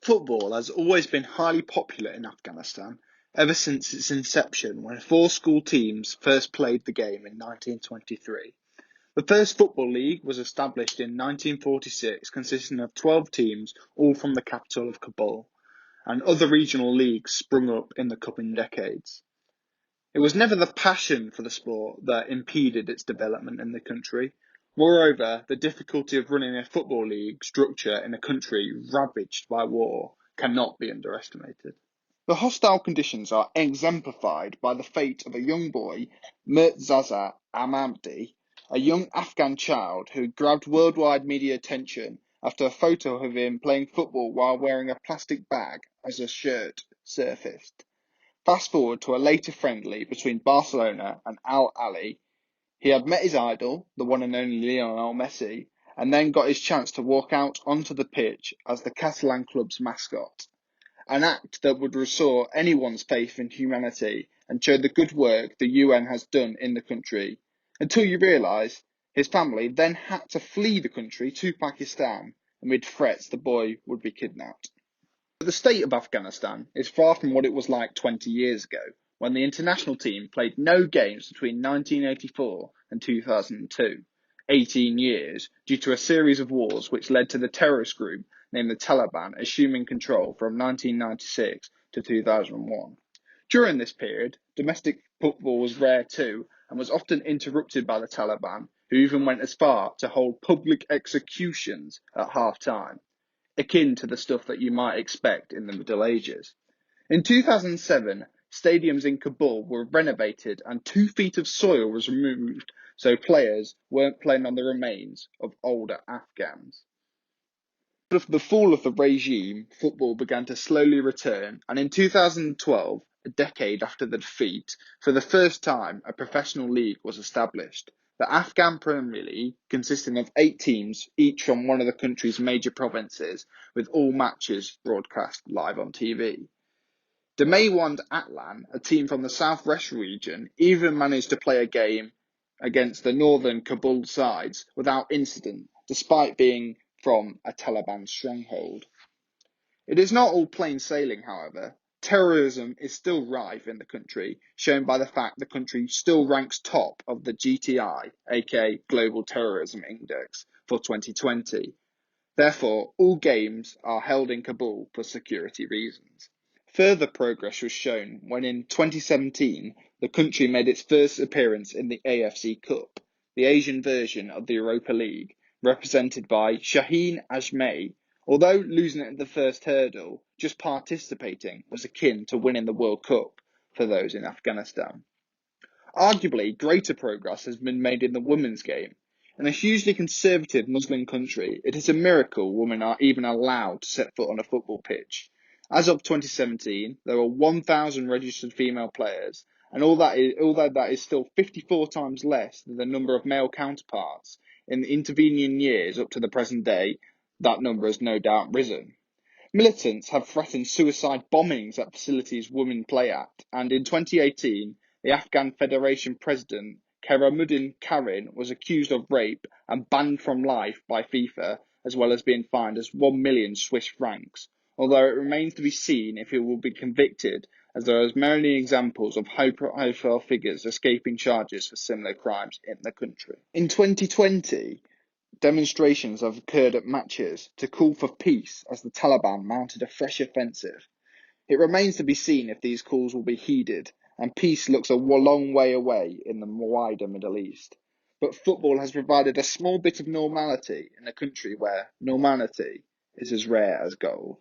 Football has always been highly popular in Afghanistan ever since its inception when four school teams first played the game in 1923. The first football league was established in 1946, consisting of 12 teams, all from the capital of Kabul, and other regional leagues sprung up in the coming decades. It was never the passion for the sport that impeded its development in the country. Moreover, the difficulty of running a football league structure in a country ravaged by war cannot be underestimated. The hostile conditions are exemplified by the fate of a young boy, Murtaza Ahmadi, a young Afghan child who grabbed worldwide media attention after a photo of him playing football while wearing a plastic bag as a shirt surfaced. Fast forward to a later friendly between Barcelona and Al Ahly. He had met his idol, the one and only Lionel Messi, and then got his chance to walk out onto the pitch as the Catalan club's mascot, an act that would restore anyone's faith in humanity and show the good work the UN has done in the country, until you realise his family then had to flee the country to Pakistan amid threats the boy would be kidnapped. But the state of Afghanistan is far from what it was like 20 years ago, when the international team played no games between 1984 and 2002, 18 years, due to a series of wars which led to the terrorist group named the Taliban assuming control from 1996 to 2001. During this period, domestic football was rare too, and was often interrupted by the Taliban, who even went as far to hold public executions at half-time, akin to the stuff that you might expect in the Middle Ages. In 2007, stadiums in Kabul were renovated and 2 feet of soil was removed so players weren't playing on the remains of older Afghans. After the fall of the regime, football began to slowly return, and in 2012, a decade after the defeat, for the first time a professional league was established. The Afghan Premier League, consisting of 8 teams, each from one of the country's major provinces, with all matches broadcast live on TV. The Maywand Atlan, a team from the southwest region, even managed to play a game against the northern Kabul sides without incident, despite being from a Taliban stronghold. It is not all plain sailing, however. Terrorism is still rife in the country, shown by the fact the country still ranks top of the GTI, aka Global Terrorism Index, for 2020. Therefore, all games are held in Kabul for security reasons. Further progress was shown when in 2017 the country made its first appearance in the AFC Cup, the Asian version of the Europa League, represented by Shaheen Ajmei. Although losing at the first hurdle, just participating was akin to winning the World Cup for those in Afghanistan. Arguably, greater progress has been made in the women's game. In a hugely conservative Muslim country, it is a miracle women are even allowed to set foot on a football pitch. As of 2017, there are 1,000 registered female players, and although that is still 54 times less than the number of male counterparts, in the intervening years up to the present day, that number has no doubt risen. Militants have threatened suicide bombings at facilities women play at, and in 2018, the Afghan Federation president, Karamuddin Karin, was accused of rape and banned from life by FIFA, as well as being fined as 1 million Swiss francs, although it remains to be seen if he will be convicted, as there are many examples of high-profile figures escaping charges for similar crimes in the country. In 2020, demonstrations have occurred at matches to call for peace as the Taliban mounted a fresh offensive. It remains to be seen if these calls will be heeded, and peace looks a long way away in the wider Middle East. But football has provided a small bit of normality in a country where normality is as rare as gold.